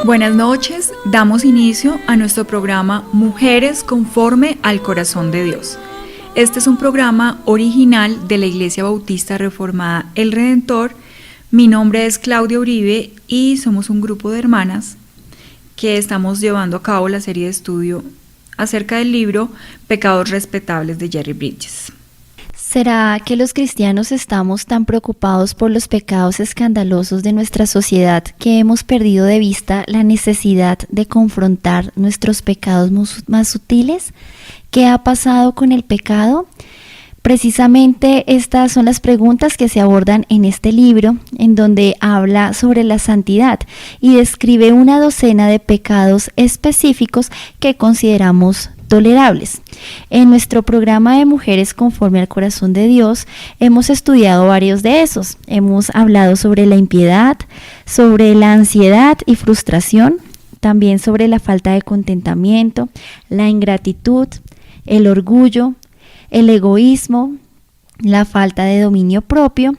Buenas noches, damos inicio a nuestro programa Mujeres conforme al corazón de Dios. Este es un programa original de la Iglesia Bautista Reformada El Redentor. Mi nombre es Claudia Uribe y somos un grupo de hermanas que estamos llevando a cabo la serie de estudio acerca del libro Pecados Respetables de Jerry Bridges. ¿Será que los cristianos estamos tan preocupados por los pecados escandalosos de nuestra sociedad que hemos perdido de vista la necesidad de confrontar nuestros pecados más sutiles? ¿Qué ha pasado con el pecado? Precisamente estas son las preguntas que se abordan en este libro, en donde habla sobre la santidad y describe una docena de pecados específicos que consideramos tolerables. En nuestro programa de Mujeres conforme al corazón de Dios hemos estudiado varios de esos. Hemos hablado sobre la impiedad, sobre la ansiedad y frustración, también sobre la falta de contentamiento, la ingratitud, el orgullo, el egoísmo, la falta de dominio propio,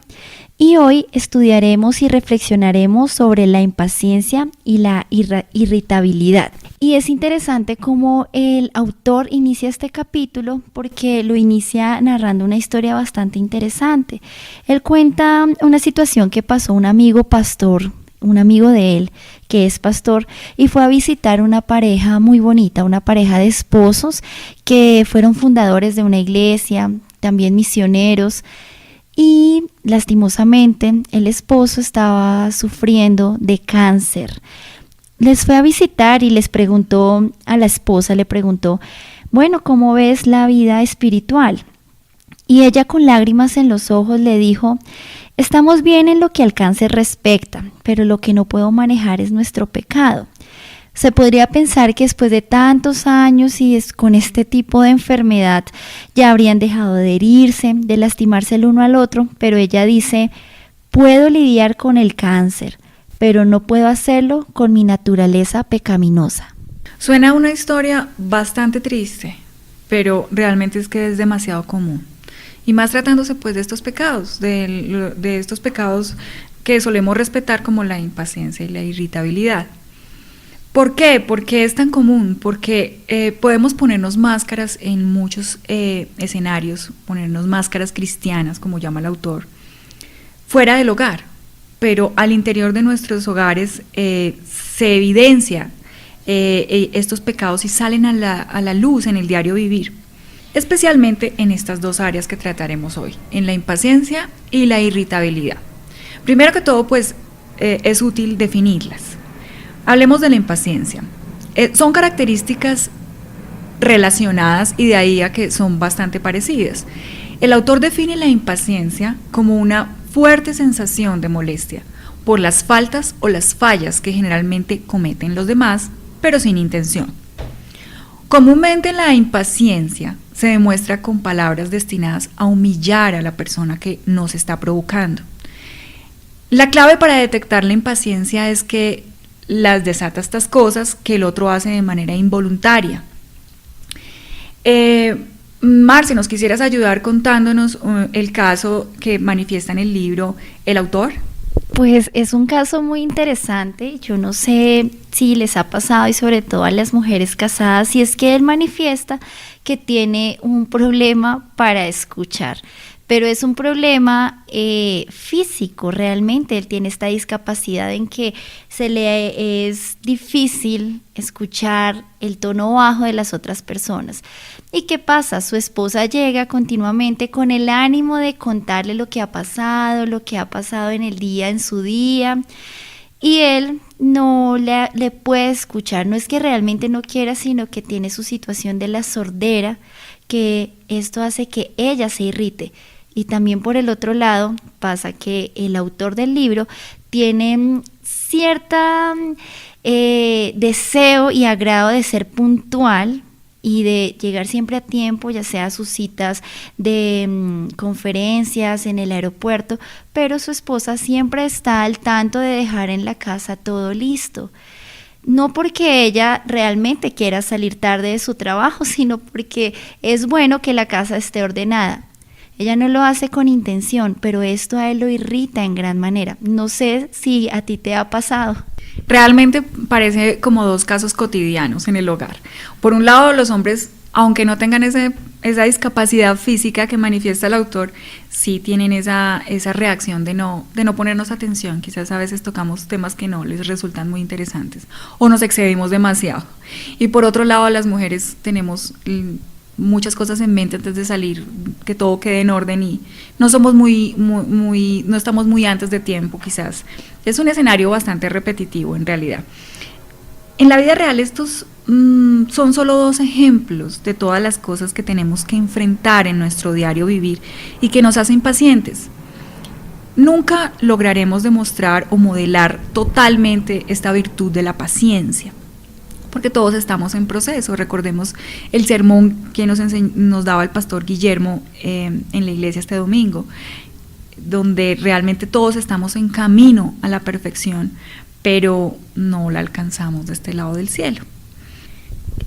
y hoy estudiaremos y reflexionaremos sobre la impaciencia y la irritabilidad. Y es interesante cómo el autor inicia este capítulo porque lo inicia narrando una historia bastante interesante. Él cuenta una situación que pasó un amigo pastor, un amigo de él que es pastor, y fue a visitar una pareja muy bonita, una pareja de esposos que fueron fundadores de una iglesia, también misioneros, y lastimosamente el esposo estaba sufriendo de cáncer. Les fue a visitar y les preguntó a la esposa, le preguntó, bueno, ¿cómo ves la vida espiritual? Y ella con lágrimas en los ojos le dijo, estamos bien en lo que al cáncer respecta, pero lo que no puedo manejar es nuestro pecado. Se podría pensar que después de tantos años y con este tipo de enfermedad ya habrían dejado de herirse, de lastimarse el uno al otro, pero ella dice, puedo lidiar con el cáncer, pero no puedo hacerlo con mi naturaleza pecaminosa. Suena una historia bastante triste, pero realmente es que es demasiado común. Y más tratándose pues de estos pecados, de estos pecados que solemos respetar como la impaciencia y la irritabilidad. ¿Por qué? ¿Por qué es tan común? Porque podemos ponernos máscaras en muchos escenarios, ponernos máscaras cristianas, como llama el autor, fuera del hogar, pero al interior de nuestros hogares se evidencia estos pecados y salen a la luz en el diario vivir, especialmente en estas dos áreas que trataremos hoy, en la impaciencia y la irritabilidad. Primero que todo, pues, es útil definirlas. Hablemos de la impaciencia. Son características relacionadas y de ahí a que son bastante parecidas. El autor define la impaciencia como una fuerte sensación de molestia por las faltas o las fallas que generalmente cometen los demás, pero sin intención. Comúnmente la impaciencia se demuestra con palabras destinadas a humillar a la persona que nos está provocando. La clave para detectar la impaciencia es que las desata estas cosas que el otro hace de manera involuntaria. Marce, ¿nos quisieras ayudar contándonos el caso que manifiesta en el libro el autor? Pues es un caso muy interesante, yo no sé si les ha pasado y sobre todo a las mujeres casadas, y es que él manifiesta que tiene un problema para escuchar, pero es un problema físico realmente. Él tiene esta discapacidad en que se le es difícil escuchar el tono bajo de las otras personas. ¿Y qué pasa? Su esposa llega continuamente con el ánimo de contarle lo que ha pasado en el día, en su día, y él no le puede escuchar. No es que realmente no quiera, sino que tiene su situación de la sordera, que esto hace que ella se irrite. Y también por el otro lado pasa que el autor del libro tiene cierta deseo y agrado de ser puntual y de llegar siempre a tiempo, ya sea a sus citas de conferencias en el aeropuerto, pero su esposa siempre está al tanto de dejar en la casa todo listo. No porque ella realmente quiera salir tarde de su trabajo, sino porque es bueno que la casa esté ordenada. Ella no lo hace con intención, pero esto a él lo irrita en gran manera. No sé si a ti te ha pasado. Realmente parece como dos casos cotidianos en el hogar. Por un lado, los hombres, aunque no tengan esa discapacidad física que manifiesta el autor, sí tienen esa reacción de no ponernos atención. Quizás a veces tocamos temas que no les resultan muy interesantes o nos excedimos demasiado. Y por otro lado, las mujeres tenemos muchas cosas en mente antes de salir, que todo quede en orden y no somos no estamos muy antes de tiempo quizás. Es un escenario bastante repetitivo en realidad. En la vida real estos son solo 2 ejemplos de todas las cosas que tenemos que enfrentar en nuestro diario vivir y que nos hacen impacientes. Nunca lograremos demostrar o modelar totalmente esta virtud de la paciencia, porque todos estamos en proceso. Recordemos el sermón que nos daba el pastor Guillermo en la iglesia este domingo, donde realmente todos estamos en camino a la perfección, pero no la alcanzamos de este lado del cielo.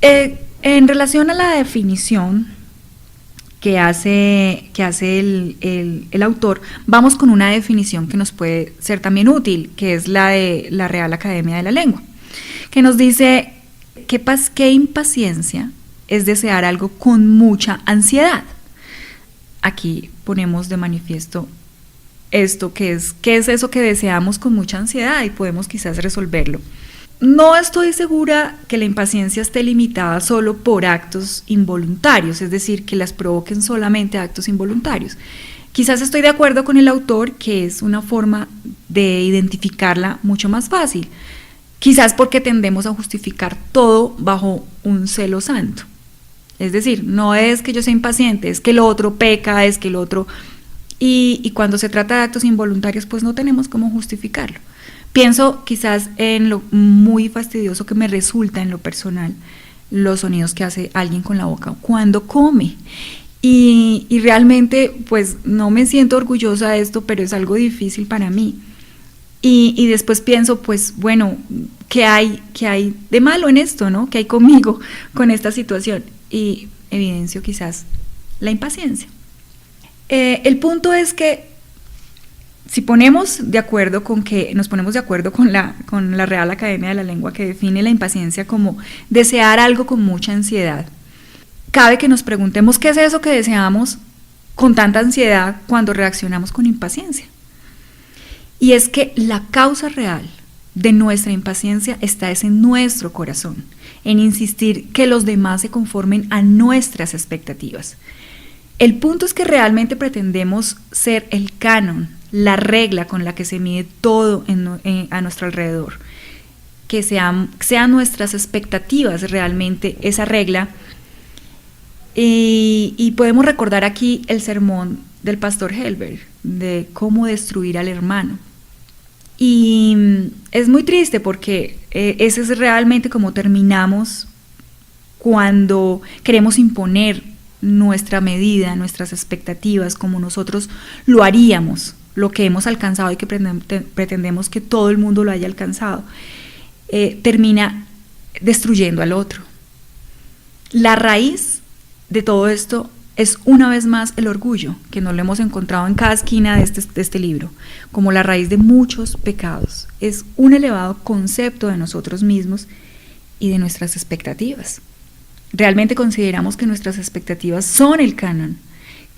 En relación a la definición que hace el autor, vamos con una definición que nos puede ser también útil, que es la de la Real Academia de la Lengua, que nos dice que impaciencia es desear algo con mucha ansiedad. Aquí ponemos de manifiesto esto, ¿qué es eso que deseamos con mucha ansiedad? Y podemos quizás resolverlo. No estoy segura que la impaciencia esté limitada solo por actos involuntarios, es decir, que las provoquen solamente actos involuntarios. Quizás estoy de acuerdo con el autor que es una forma de identificarla mucho más fácil. Quizás porque tendemos a justificar todo bajo un celo santo. Es decir, no es que yo sea impaciente, es que el otro peca, es que el otro... Y cuando se trata de actos involuntarios, pues no tenemos cómo justificarlo. Pienso quizás en lo muy fastidioso que me resulta en lo personal, los sonidos que hace alguien con la boca cuando come. Y realmente, pues no me siento orgullosa de esto, pero es algo difícil para mí. Y después pienso, pues bueno, ¿qué hay de malo en esto, no? ¿Qué hay conmigo con esta situación? Y evidencio quizás la impaciencia. El punto es que si nos ponemos de acuerdo con la Real Academia de la Lengua, que define la impaciencia como desear algo con mucha ansiedad, cabe que nos preguntemos qué es eso que deseamos con tanta ansiedad cuando reaccionamos con impaciencia. Y es que la causa real de nuestra impaciencia está en nuestro corazón, en insistir que los demás se conformen a nuestras expectativas. El punto es que realmente pretendemos ser el canon, la regla con la que se mide todo a nuestro alrededor, que sean nuestras expectativas realmente esa regla. Y podemos recordar aquí el sermón del pastor Helber de cómo destruir al hermano. Y es muy triste porque ese es realmente como terminamos cuando queremos imponer nuestra medida, nuestras expectativas, como nosotros lo haríamos, lo que hemos alcanzado y que pretendemos que todo el mundo lo haya alcanzado, termina destruyendo al otro. La raíz de todo esto es una vez más el orgullo, que nos lo hemos encontrado en cada esquina de este libro, como la raíz de muchos pecados. Es un elevado concepto de nosotros mismos y de nuestras expectativas. Realmente consideramos que nuestras expectativas son el canon,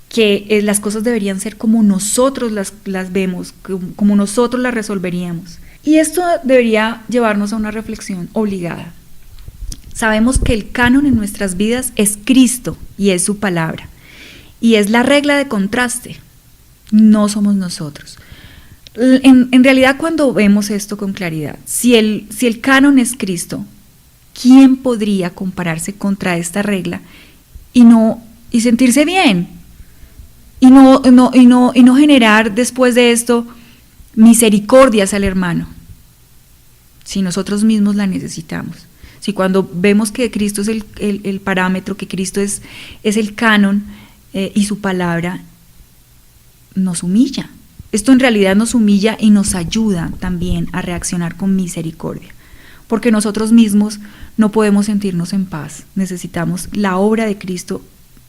que las cosas deberían ser como nosotros las vemos, como nosotros las resolveríamos. Y esto debería llevarnos a una reflexión obligada. Sabemos que el canon en nuestras vidas es Cristo y es su palabra. Y es la regla de contraste, no somos nosotros. En realidad, cuando vemos esto con claridad, si el canon es Cristo, ¿quién podría compararse contra esta regla y sentirse bien? Y no generar después de esto misericordias al hermano, si nosotros mismos la necesitamos. Si cuando vemos que Cristo es el parámetro, que Cristo es el canon y su palabra, nos humilla. Esto en realidad nos humilla y nos ayuda también a reaccionar con misericordia, porque nosotros mismos no podemos sentirnos en paz, necesitamos la obra de Cristo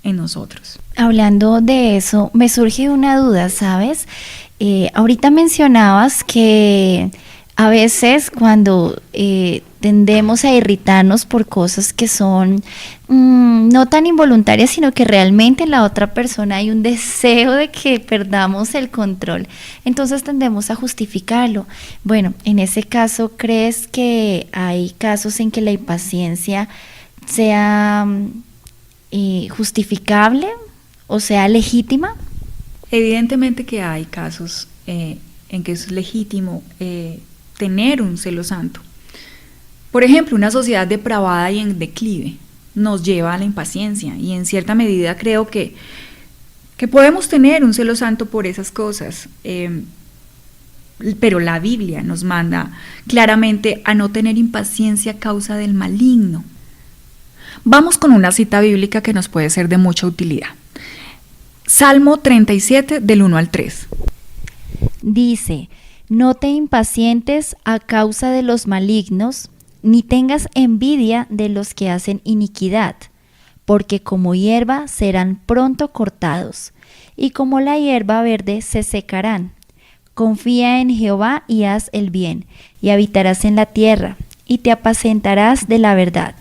en nosotros. Hablando de eso, me surge una duda, ¿sabes? Ahorita mencionabas que a veces cuando tendemos a irritarnos por cosas que son no tan involuntarias, sino que realmente en la otra persona hay un deseo de que perdamos el control, entonces tendemos a justificarlo. Bueno, en ese caso, ¿crees que hay casos en que la impaciencia sea justificable o sea legítima? Evidentemente que hay casos en que es legítimo tener un celo santo. Por ejemplo, una sociedad depravada y en declive nos lleva a la impaciencia, y en cierta medida creo que podemos tener un celo santo por esas cosas, pero la Biblia nos manda claramente a no tener impaciencia a causa del maligno. Vamos con una cita bíblica que nos puede ser de mucha utilidad. Salmo 37, del 1 al 3. Dice: no te impacientes a causa de los malignos, ni tengas envidia de los que hacen iniquidad, porque como hierba serán pronto cortados, y como la hierba verde se secarán. Confía en Jehová y haz el bien, y habitarás en la tierra, y te apacentarás de la verdad.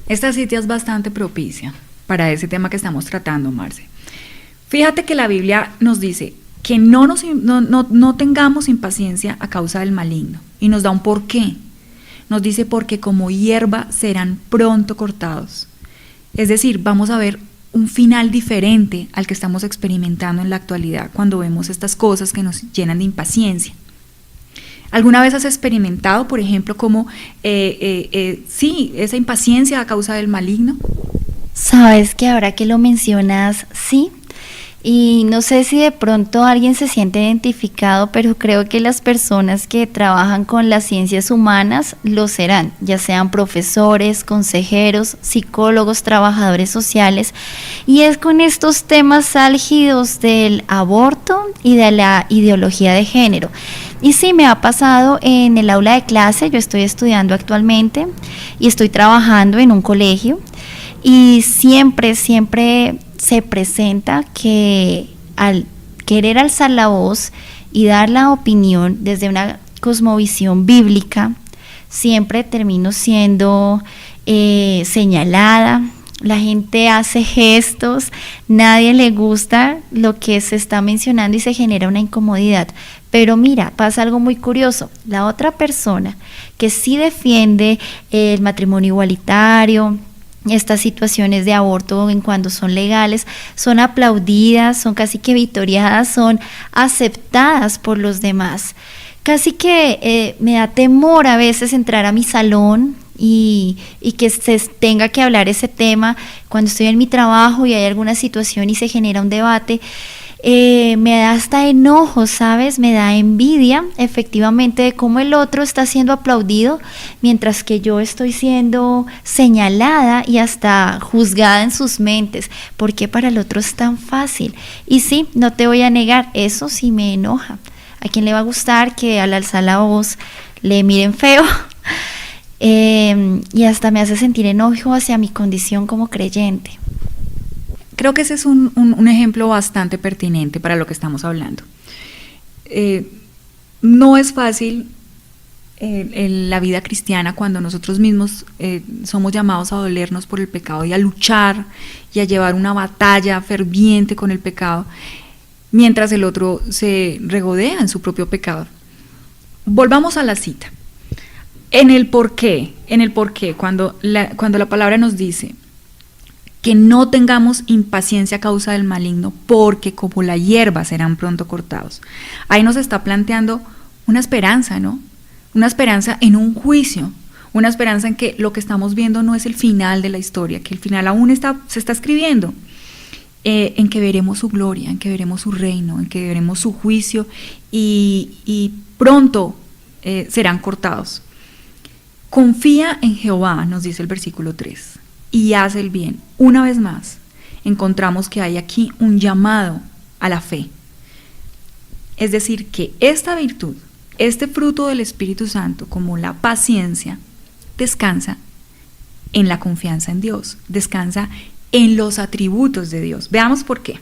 Esta cita es bastante propicia para ese tema que estamos tratando, Marce. Fíjate que la Biblia nos dice que no tengamos impaciencia a causa del maligno, y nos da un porqué. Nos dice: porque como hierba serán pronto cortados. Es decir, vamos a ver un final diferente al que estamos experimentando en la actualidad cuando vemos estas cosas que nos llenan de impaciencia. ¿Alguna vez has experimentado, por ejemplo, como sí, esa impaciencia a causa del maligno? Sabes que ahora que lo mencionas, sí. Y no sé si de pronto alguien se siente identificado, pero creo que las personas que trabajan con las ciencias humanas lo serán, ya sean profesores, consejeros, psicólogos, trabajadores sociales. Y es con estos temas álgidos del aborto y de la ideología de género. Y sí, me ha pasado en el aula de clase. Yo estoy estudiando actualmente y estoy trabajando en un colegio, y siempre se presenta que al querer alzar la voz y dar la opinión desde una cosmovisión bíblica, siempre termino siendo señalada. La gente hace gestos, nadie le gusta lo que se está mencionando y se genera una incomodidad. Pero mira, pasa algo muy curioso. La otra persona que sí defiende el matrimonio igualitario, estas situaciones de aborto en cuando son legales, son aplaudidas, son casi que victoriadas, son aceptadas por los demás. Casi que me da temor a veces entrar a mi salón y que se tenga que hablar ese tema cuando estoy en mi trabajo y hay alguna situación y se genera un debate. Me da hasta enojo, ¿sabes? Me da envidia, efectivamente, de cómo el otro está siendo aplaudido, mientras que yo estoy siendo señalada y hasta juzgada en sus mentes. ¿Por qué para el otro es tan fácil? Y sí, no te voy a negar, eso sí me enoja. ¿A quién le va a gustar que al alzar la voz le miren feo? Y hasta me hace sentir enojo hacia mi condición como creyente. Creo que ese es un ejemplo bastante pertinente para lo que estamos hablando. No es fácil en la vida cristiana cuando nosotros mismos somos llamados a dolernos por el pecado y a luchar y a llevar una batalla ferviente con el pecado, mientras el otro se regodea en su propio pecado. Volvamos a la cita. En el porqué, cuando la palabra nos dice que no tengamos impaciencia a causa del maligno, porque como la hierba serán pronto cortados. Ahí nos está planteando una esperanza, ¿no? Una esperanza en un juicio, una esperanza en que lo que estamos viendo no es el final de la historia, que el final aún se está escribiendo, en que veremos su gloria, en que veremos su reino, en que veremos su juicio y pronto serán cortados. Confía en Jehová, nos dice el versículo 3. Y haz el bien. Una vez más, encontramos que hay aquí un llamado a la fe. Es decir, que esta virtud, este fruto del Espíritu Santo, como la paciencia, descansa en la confianza en Dios, descansa en los atributos de Dios. Veamos por qué.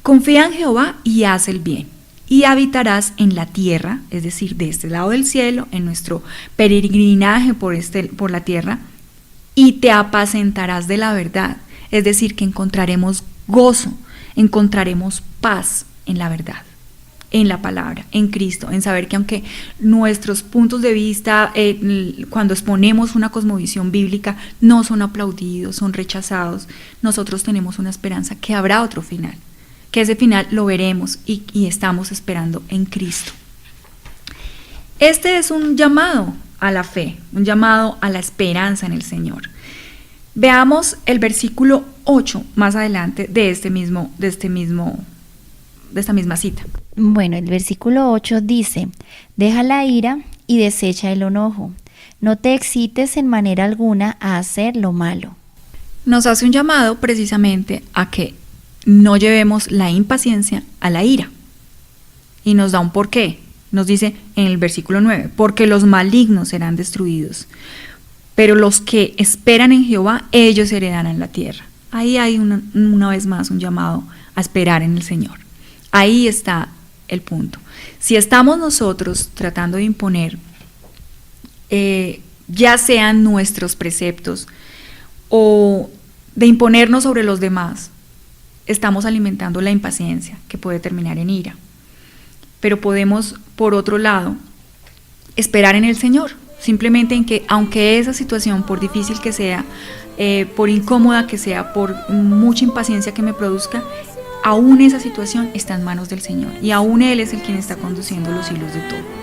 Confía en Jehová y haz el bien, y habitarás en la tierra, es decir, de este lado del cielo, en nuestro peregrinaje por la tierra, y te apacentarás de la verdad, es decir, que encontraremos gozo, encontraremos paz en la verdad, en la palabra, en Cristo, en saber que aunque nuestros puntos de vista, cuando exponemos una cosmovisión bíblica, no son aplaudidos, son rechazados, nosotros tenemos una esperanza que habrá otro final, que ese final lo veremos y estamos esperando en Cristo. Este es un llamado a la fe, un llamado a la esperanza en el Señor. Veamos el versículo 8 más adelante de esta misma cita. Bueno, el versículo 8 dice: deja la ira y desecha el enojo, no te excites en manera alguna a hacer lo malo. Nos hace un llamado precisamente a que no llevemos la impaciencia a la ira. Y nos da un porqué. Nos dice en el versículo 9, porque los malignos serán destruidos, pero los que esperan en Jehová, ellos heredarán la tierra. Ahí hay una vez más un llamado a esperar en el Señor. Ahí está el punto. Si estamos nosotros tratando de imponer, ya sean nuestros preceptos o de imponernos sobre los demás, estamos alimentando la impaciencia que puede terminar en ira. Pero podemos, por otro lado, esperar en el Señor, simplemente en que aunque esa situación, por difícil que sea, por incómoda que sea, por mucha impaciencia que me produzca, aún esa situación está en manos del Señor y aún Él es el quien está conduciendo los hilos de todo.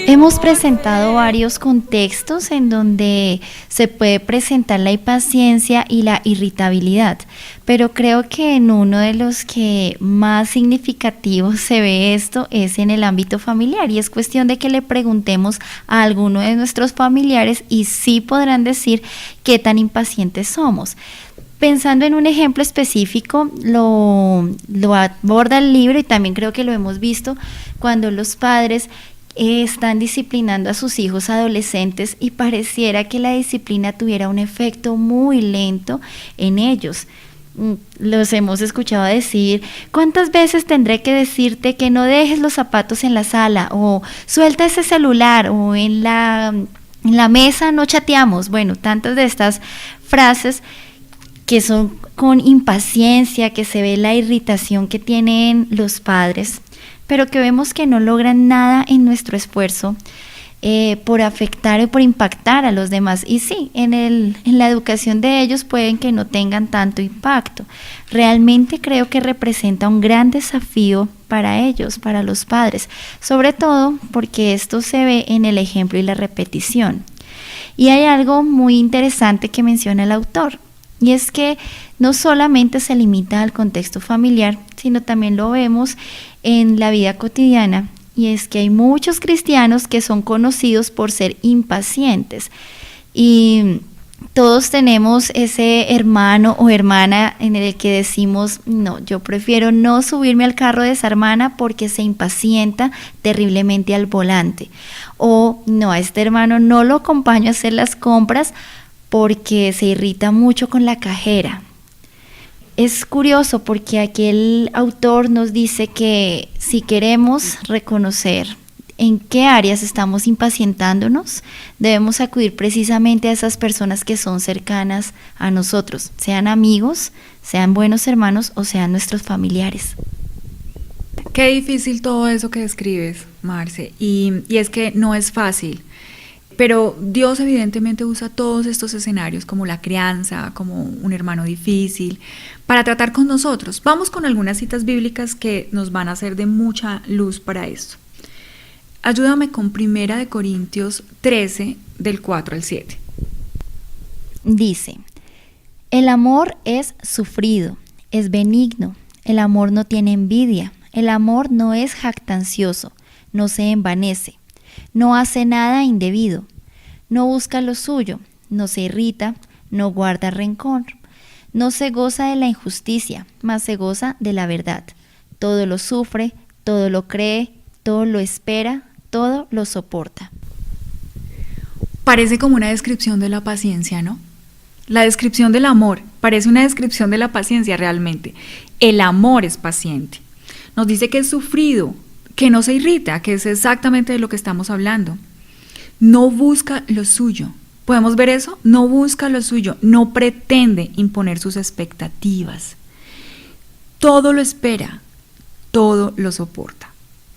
Hemos presentado varios contextos en donde se puede presentar la impaciencia y la irritabilidad, pero creo que en uno de los que más significativos se ve esto es en el ámbito familiar, y es cuestión de que le preguntemos a alguno de nuestros familiares y sí podrán decir qué tan impacientes somos. Pensando en un ejemplo específico, lo aborda el libro y también creo que lo hemos visto cuando los padres están disciplinando a sus hijos adolescentes y pareciera que la disciplina tuviera un efecto muy lento en ellos. Los hemos escuchado decir: ¿cuántas veces tendré que decirte que no dejes los zapatos en la sala? O suelta ese celular, o en la mesa no chateamos. Bueno, tantas de estas frases que son con impaciencia, que se ve la irritación que tienen los padres, pero que vemos que no logran nada en nuestro esfuerzo por afectar o por impactar a los demás. Y sí, en la educación de ellos pueden que no tengan tanto impacto. Realmente creo que representa un gran desafío para ellos, para los padres, sobre todo porque esto se ve en el ejemplo y la repetición. Y hay algo muy interesante que menciona el autor, y es que no solamente se limita al contexto familiar, sino también lo vemos en la vida cotidiana, y es que hay muchos cristianos que son conocidos por ser impacientes, y todos tenemos ese hermano o hermana en el que decimos, no, yo prefiero no subirme al carro de esa hermana porque se impacienta terriblemente al volante. O no, a este hermano no lo acompaño a hacer las compras porque se irrita mucho con la cajera. Es curioso porque aquí el autor nos dice que si queremos reconocer en qué áreas estamos impacientándonos, debemos acudir precisamente a esas personas que son cercanas a nosotros, sean amigos, sean buenos hermanos o sean nuestros familiares. Qué difícil todo eso que describes, Marce, y es que no es fácil, pero Dios evidentemente usa todos estos escenarios como la crianza, como un hermano difícil, para tratar con nosotros. Vamos con algunas citas bíblicas que nos van a ser de mucha luz para esto. Ayúdame con 1 Corintios 13, del 4 al 7. Dice, el amor es sufrido, es benigno, el amor no tiene envidia, el amor no es jactancioso, no se envanece, no hace nada indebido, no busca lo suyo, no se irrita, no guarda rencor, no se goza de la injusticia, mas se goza de la verdad. Todo lo sufre, todo lo cree, todo lo espera, todo lo soporta. Parece como una descripción de la paciencia, ¿no? La descripción del amor parece una descripción de la paciencia realmente. El amor es paciente. Nos dice que es sufrido, que no se irrita, que es exactamente de lo que estamos hablando. No busca lo suyo. ¿Podemos ver eso? No busca lo suyo, no pretende imponer sus expectativas. Todo lo espera, todo lo soporta.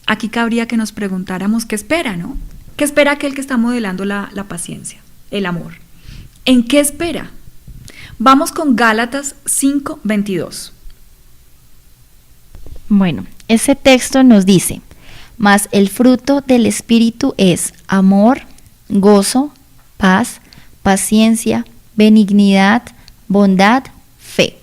Aquí cabría que nos preguntáramos qué espera, ¿no? ¿Qué espera aquel que está modelando la paciencia, el amor? ¿En qué espera? Vamos con Gálatas 5:22. Bueno, ese texto nos dice, mas el fruto del Espíritu es amor, gozo, paz, paciencia, benignidad, bondad, fe.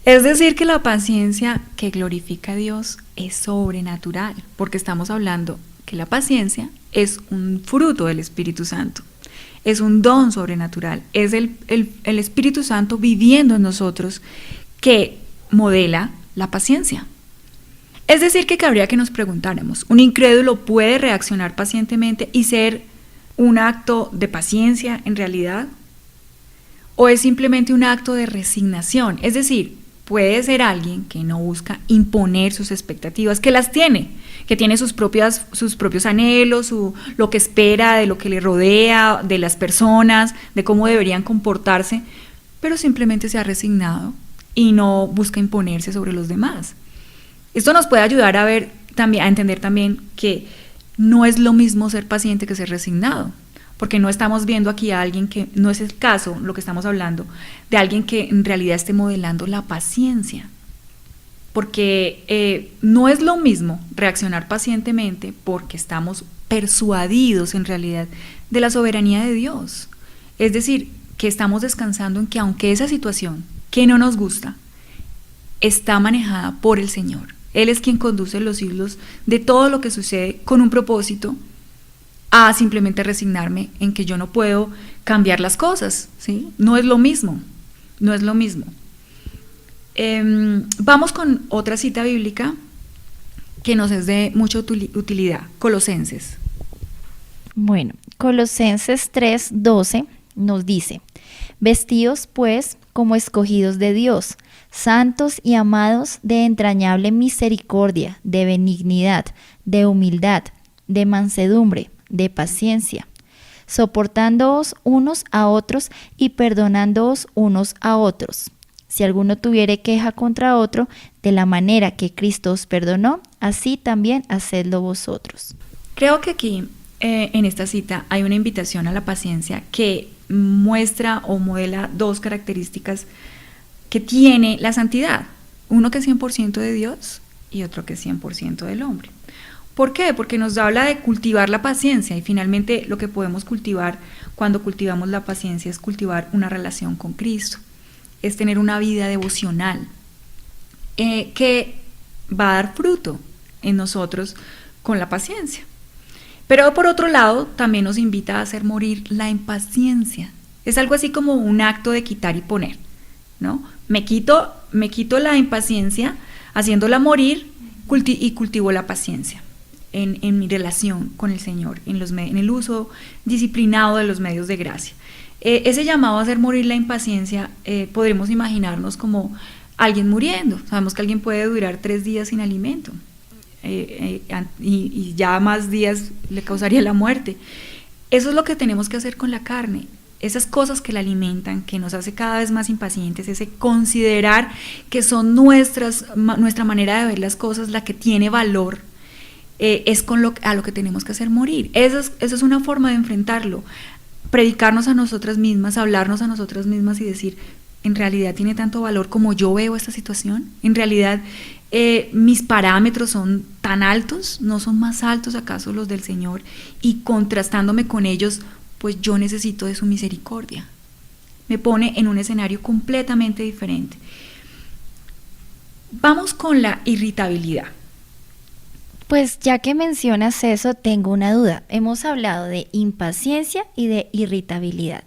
Es decir, que la paciencia que glorifica a Dios es sobrenatural, porque estamos hablando que la paciencia es un fruto del Espíritu Santo, es un don sobrenatural, es el Espíritu Santo viviendo en nosotros que modela la paciencia. Es decir, que cabría que nos preguntáramos, ¿un incrédulo puede reaccionar pacientemente y ser un acto de paciencia en realidad? ¿O es simplemente un acto de resignación? Es decir, puede ser alguien que no busca imponer sus expectativas, que las tiene, que tiene sus propios anhelos, lo que espera de lo que le rodea, de las personas, de cómo deberían comportarse, pero simplemente se ha resignado y no busca imponerse sobre los demás. Esto nos puede ayudar a entender también que no es lo mismo ser paciente que ser resignado, porque no estamos viendo aquí a alguien que, no es el caso, lo que estamos hablando, de alguien que en realidad esté modelando la paciencia, porque no es lo mismo reaccionar pacientemente porque estamos persuadidos en realidad de la soberanía de Dios, es decir, que estamos descansando en que aunque esa situación que no nos gusta está manejada por el Señor, Él es quien conduce los hilos de todo lo que sucede con un propósito, a simplemente resignarme en que yo no puedo cambiar las cosas, ¿sí? No es lo mismo, no es lo mismo. Vamos con otra cita bíblica que nos es de mucha utilidad, Colosenses. Bueno, Colosenses 3:12 nos dice, vestíos pues como escogidos de Dios, santos y amados de entrañable misericordia, de benignidad, de humildad, de mansedumbre, de paciencia, soportándoos unos a otros y perdonándoos unos a otros. Si alguno tuviere queja contra otro, de la manera que Cristo os perdonó, así también hacedlo vosotros. Creo que aquí en esta cita hay una invitación a la paciencia que muestra o modela dos características que tiene la santidad. Uno que es 100% de Dios y otro que es 100% del hombre. ¿Por qué? Porque nos habla de cultivar la paciencia, y finalmente lo que podemos cultivar cuando cultivamos la paciencia es cultivar una relación con Cristo, es tener una vida devocional que va a dar fruto en nosotros con la paciencia. Pero por otro lado, también nos invita a hacer morir la impaciencia. Es algo así como un acto de quitar y poner, ¿no? Me quito la impaciencia haciéndola morir y cultivo la paciencia en mi relación con el Señor, en el uso disciplinado de los medios de gracia. Ese llamado a hacer morir la impaciencia, podremos imaginarnos como alguien muriendo. Sabemos que alguien puede durar 3 días sin alimento. Y ya más días le causaría la muerte. Eso es lo que tenemos que hacer con la carne. Esas cosas que la alimentan, que nos hace cada vez más impacientes, ese considerar que son nuestra manera de ver las cosas la que tiene valor, es a lo que tenemos que hacer morir. Eso es una forma de enfrentarlo. Predicarnos a nosotras mismas, hablarnos a nosotras mismas y decir, ¿en realidad tiene tanto valor como yo veo esta situación? ¿En realidad mis parámetros son tan altos? ¿No son más altos acaso los del Señor? Y contrastándome con ellos, pues yo necesito de su misericordia. Me pone en un escenario completamente diferente. Vamos con la irritabilidad. Pues ya que mencionas eso, tengo una duda. Hemos hablado de impaciencia y de irritabilidad.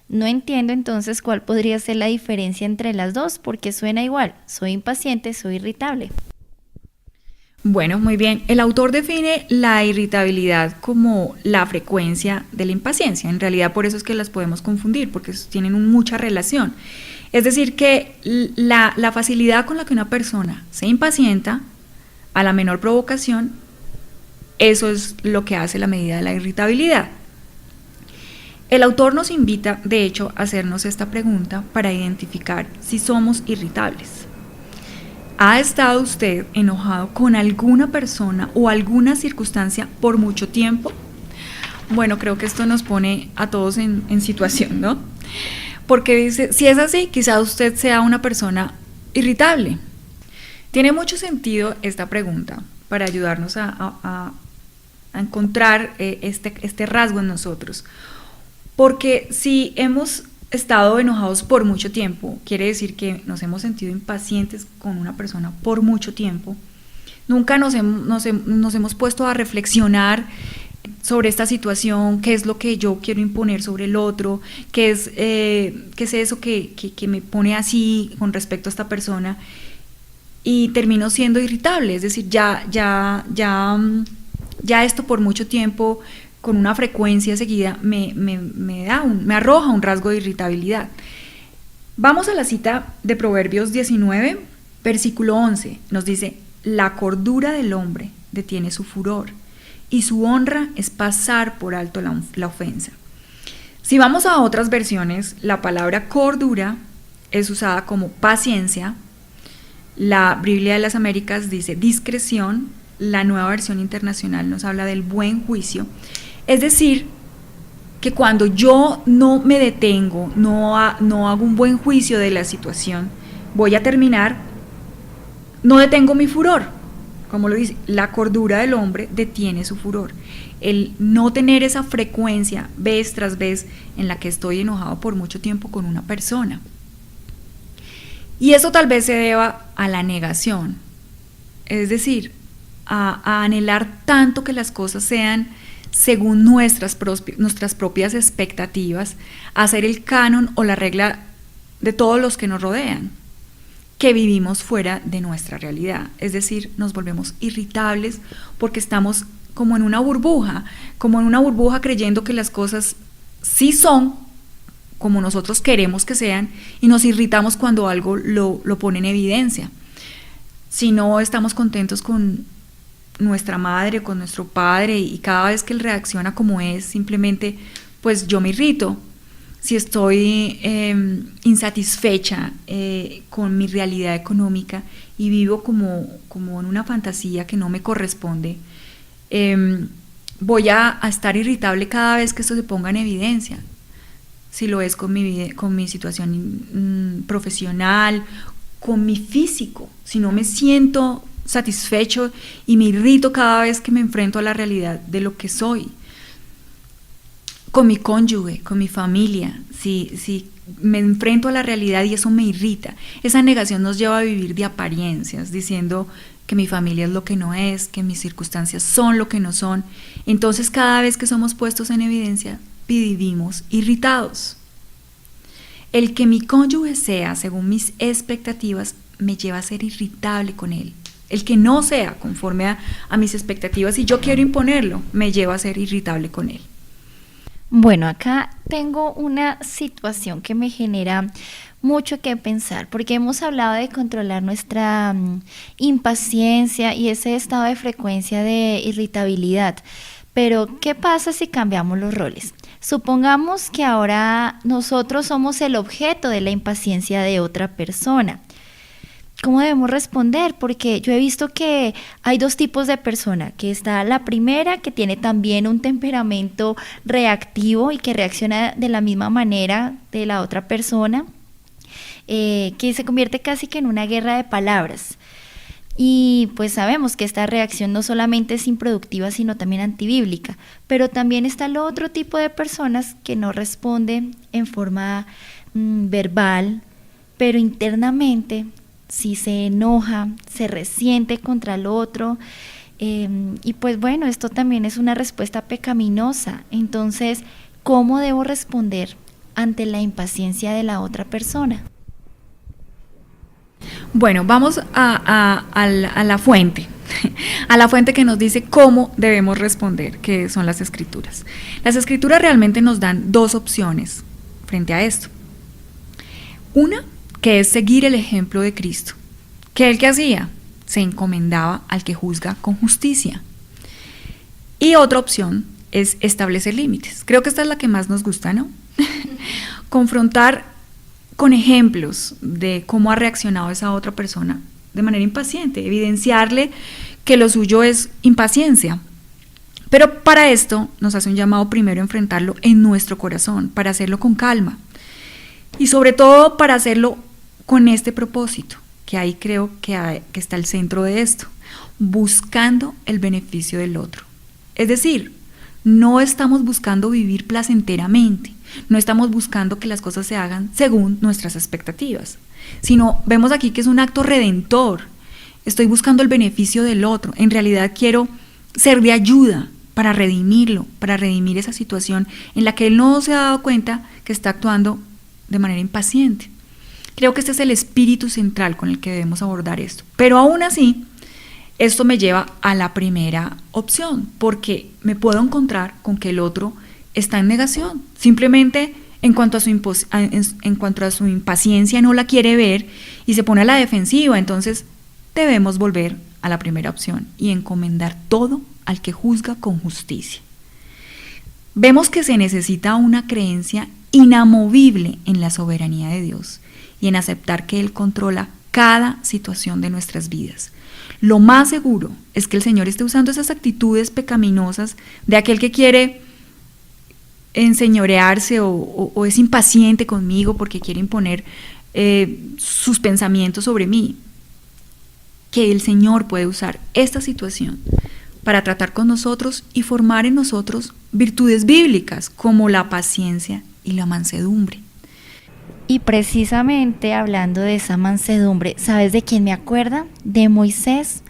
No entiendo entonces cuál podría ser la diferencia entre las dos, porque suena igual. Soy impaciente, soy irritable. Bueno, muy bien. El autor define la irritabilidad como la frecuencia de la impaciencia. En realidad por eso es que las podemos confundir, porque tienen mucha relación. Es decir, que la facilidad con la que una persona se impacienta a la menor provocación, eso es lo que hace la medida de la irritabilidad. El autor nos invita, de hecho, a hacernos esta pregunta para identificar si somos irritables. ¿Ha estado usted enojado con alguna persona o alguna circunstancia por mucho tiempo? Bueno, creo que esto nos pone a todos en situación, ¿no? Porque dice, si es así, quizá usted sea una persona irritable. Tiene mucho sentido esta pregunta para ayudarnos a encontrar este rasgo en nosotros. Porque si hemos estado enojados por mucho tiempo, quiere decir que nos hemos sentido impacientes con una persona por mucho tiempo. Nunca nos hemos puesto a reflexionar sobre esta situación, qué es lo que yo quiero imponer sobre el otro, qué es eso que me pone así con respecto a esta persona, y termino siendo irritable. Es decir, ya esto por mucho tiempo, con una frecuencia seguida, me arroja un rasgo de irritabilidad. Vamos a la cita de Proverbios 19, versículo 11. Nos dice, la cordura del hombre detiene su furor, y su honra es pasar por alto la ofensa. Si vamos a otras versiones, la palabra cordura es usada como paciencia. La Biblia de las Américas dice discreción. La Nueva Versión Internacional nos habla del buen juicio. Es decir, que cuando yo no me detengo, no hago un buen juicio de la situación, voy a terminar, no detengo mi furor. Como lo dice, la cordura del hombre detiene su furor. El no tener esa frecuencia vez tras vez en la que estoy enojado por mucho tiempo con una persona. Y eso tal vez se deba a la negación. Es decir, a anhelar tanto que las cosas sean según nuestras propias expectativas, a hacer el canon o la regla de todos los que nos rodean, que vivimos fuera de nuestra realidad. Es decir, nos volvemos irritables porque estamos como en una burbuja creyendo que las cosas sí son como nosotros queremos que sean, y nos irritamos cuando algo lo pone en evidencia. Si no estamos contentos con nuestra madre, con nuestro padre, y cada vez que él reacciona como es, simplemente pues yo me irrito. Si estoy insatisfecha con mi realidad económica y vivo como en una fantasía que no me corresponde, voy a estar irritable cada vez que esto se ponga en evidencia. Si lo es con mi situación profesional, con mi físico, si no me siento satisfecho y me irrito cada vez que me enfrento a la realidad de lo que soy, con mi cónyuge, con mi familia, si me enfrento a la realidad y eso me irrita, esa negación nos lleva a vivir de apariencias, diciendo que mi familia es lo que no es, que mis circunstancias son lo que no son. Entonces cada vez que somos puestos en evidencia, vivimos irritados. El que mi cónyuge sea según mis expectativas me lleva a ser irritable con él. El que no sea conforme a mis expectativas y yo quiero imponerlo, me lleva a ser irritable con él. Bueno, acá tengo una situación que me genera mucho que pensar, porque hemos hablado de controlar nuestra impaciencia y ese estado de frecuencia de irritabilidad. Pero, ¿qué pasa si cambiamos los roles? Supongamos que ahora nosotros somos el objeto de la impaciencia de otra persona. ¿Cómo debemos responder? Porque yo he visto que hay dos tipos de persona, que está la primera que tiene también un temperamento reactivo y que reacciona de la misma manera de la otra persona, que se convierte casi que en una guerra de palabras. Y pues sabemos que esta reacción no solamente es improductiva, sino también antibíblica, pero también está el otro tipo de personas que no responden en forma verbal, pero internamente si se enoja, se resiente contra el otro, y pues bueno, esto también es una respuesta pecaminosa. Entonces, ¿cómo debo responder ante la impaciencia de la otra persona? Bueno, vamos a la fuente, a la fuente que nos dice cómo debemos responder, que son las Escrituras. Las Escrituras realmente nos dan dos opciones frente a esto. Una, que es seguir el ejemplo de Cristo, que él que hacía, se encomendaba al que juzga con justicia. Y otra opción es establecer límites. Creo que esta es la que más nos gusta, ¿no? Confrontar con ejemplos de cómo ha reaccionado esa otra persona de manera impaciente, evidenciarle que lo suyo es impaciencia. Pero para esto nos hace un llamado primero a enfrentarlo en nuestro corazón, para hacerlo con calma. Y sobre todo para hacerlo con este propósito, que ahí creo que está el centro de esto, buscando el beneficio del otro. Es decir, no estamos buscando vivir placenteramente, no estamos buscando que las cosas se hagan según nuestras expectativas, sino vemos aquí que es un acto redentor. Estoy buscando el beneficio del otro, en realidad quiero ser de ayuda para redimirlo, para redimir esa situación en la que él no se ha dado cuenta que está actuando de manera impaciente. Creo que este es el espíritu central con el que debemos abordar esto. Pero aún así, esto me lleva a la primera opción, porque me puedo encontrar con que el otro está en negación. Simplemente en cuanto a su impaciencia no la quiere ver y se pone a la defensiva. Entonces debemos volver a la primera opción y encomendar todo al que juzga con justicia. Vemos que se necesita una creencia inamovible en la soberanía de Dios y en aceptar que Él controla cada situación de nuestras vidas. Lo más seguro es que el Señor esté usando esas actitudes pecaminosas de aquel que quiere enseñorearse o es impaciente conmigo porque quiere imponer sus pensamientos sobre mí. Que el Señor puede usar esta situación para tratar con nosotros y formar en nosotros virtudes bíblicas como la paciencia y la mansedumbre. Y precisamente hablando de esa mansedumbre, ¿sabes de quién me acuerda? De Moisés.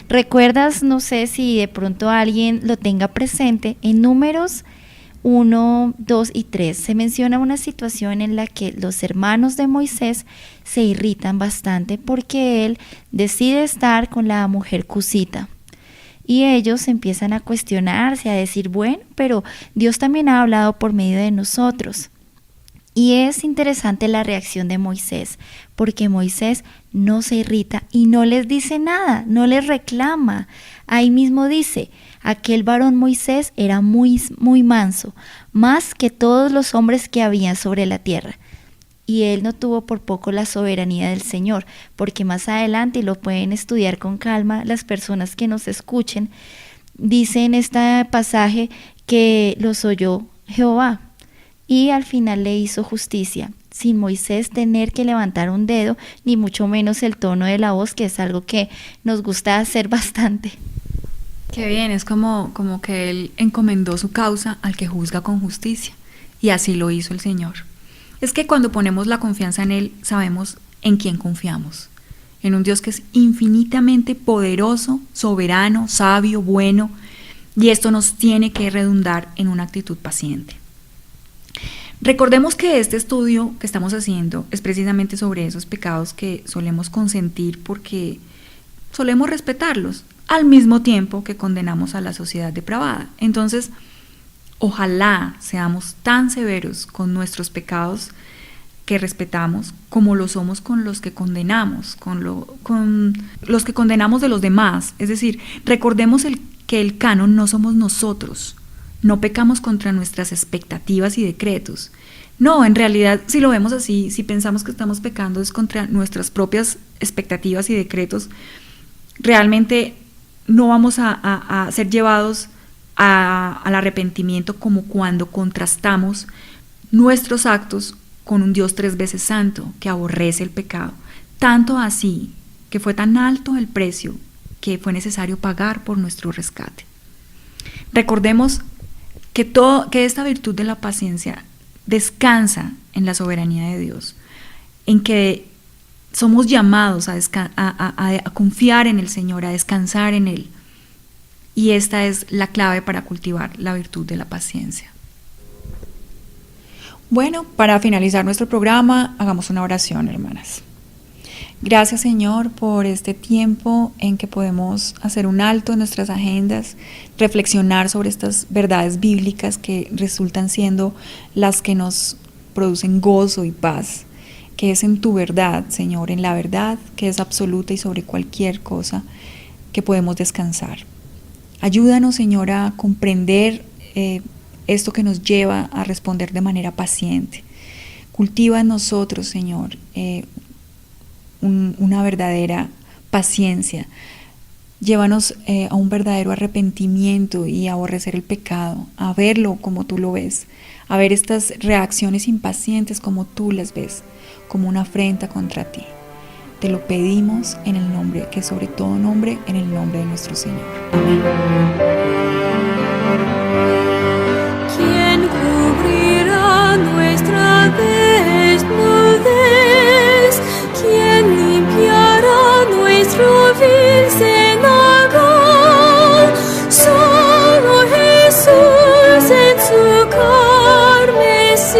¿Recuerdas? No sé si de pronto alguien lo tenga presente. En Números 1, 2 y 3 se menciona una situación en la que los hermanos de Moisés se irritan bastante porque él decide estar con la mujer cusita. Y ellos empiezan a cuestionarse, a decir, bueno, pero Dios también ha hablado por medio de nosotros. Y es interesante la reacción de Moisés, porque Moisés no se irrita y no les dice nada, no les reclama. Ahí mismo dice, aquel varón Moisés era muy, muy manso, más que todos los hombres que había sobre la tierra. Y él no tuvo por poco la soberanía del Señor, porque más adelante, y lo pueden estudiar con calma las personas que nos escuchen, dice en este pasaje que los oyó Jehová y al final le hizo justicia, sin Moisés tener que levantar un dedo, ni mucho menos el tono de la voz, que es algo que nos gusta hacer bastante. Qué bien, es como que él encomendó su causa al que juzga con justicia, y así lo hizo el Señor. Es que cuando ponemos la confianza en Él, sabemos en quién confiamos, en un Dios que es infinitamente poderoso, soberano, sabio, bueno, y esto nos tiene que redundar en una actitud paciente. Recordemos que este estudio que estamos haciendo es precisamente sobre esos pecados que solemos consentir porque solemos respetarlos, al mismo tiempo que condenamos a la sociedad depravada. Entonces, ojalá seamos tan severos con nuestros pecados que respetamos como lo somos con los que condenamos, con los que condenamos de los demás. Es decir, recordemos que el canon no somos nosotros, no pecamos contra nuestras expectativas y decretos. No, en realidad, si lo vemos así, si pensamos que estamos pecando es contra nuestras propias expectativas y decretos, realmente no vamos a ser llevados al arrepentimiento como cuando contrastamos nuestros actos con un Dios 3 veces santo que aborrece el pecado, tanto así que fue tan alto el precio que fue necesario pagar por nuestro rescate. Recordemos que esta virtud de la paciencia descansa en la soberanía de Dios, en que somos llamados a confiar en el Señor, a descansar en Él. Y esta es la clave para cultivar la virtud de la paciencia. Bueno, para finalizar nuestro programa, hagamos una oración, hermanas. Gracias, Señor, por este tiempo en que podemos hacer un alto en nuestras agendas, reflexionar sobre estas verdades bíblicas que resultan siendo las que nos producen gozo y paz, que es en tu verdad, Señor, en la verdad que es absoluta y sobre cualquier cosa que podemos descansar. Ayúdanos, Señor, a comprender esto que nos lleva a responder de manera paciente. Cultiva en nosotros, Señor, una verdadera paciencia. Llévanos a un verdadero arrepentimiento y a aborrecer el pecado, a verlo como tú lo ves, a ver estas reacciones impacientes como tú las ves, como una afrenta contra ti. Te lo pedimos en el nombre, que sobre todo nombre, en el nombre de nuestro Señor. Amén. ¿Quién cubrirá nuestra desnudez? ¿Quién limpiará nuestro vil cenagal? Solo Jesús en su carmesí,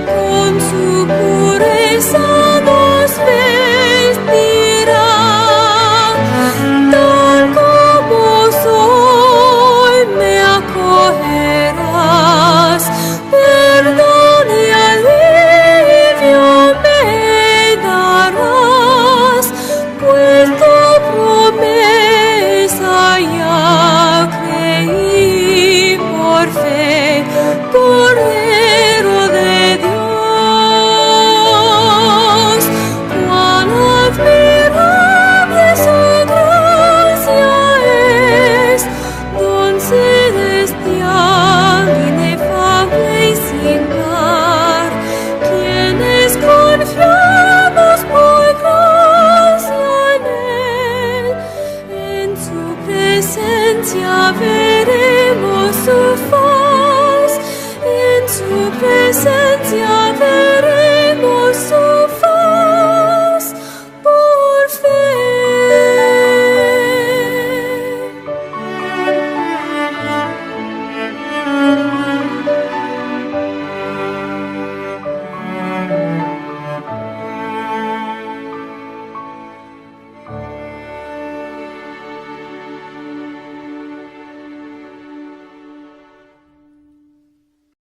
con su pureza nos vestirá, tal como soy me acogerás, perdón y alivio me darás, pues tu promesa ya creí por fe, Cordero de Dios. Cuán admirable su gracia es, don celestial, inefable y sin par, quienes confiamos por gracia en su presencia veremos su faz, en su presencia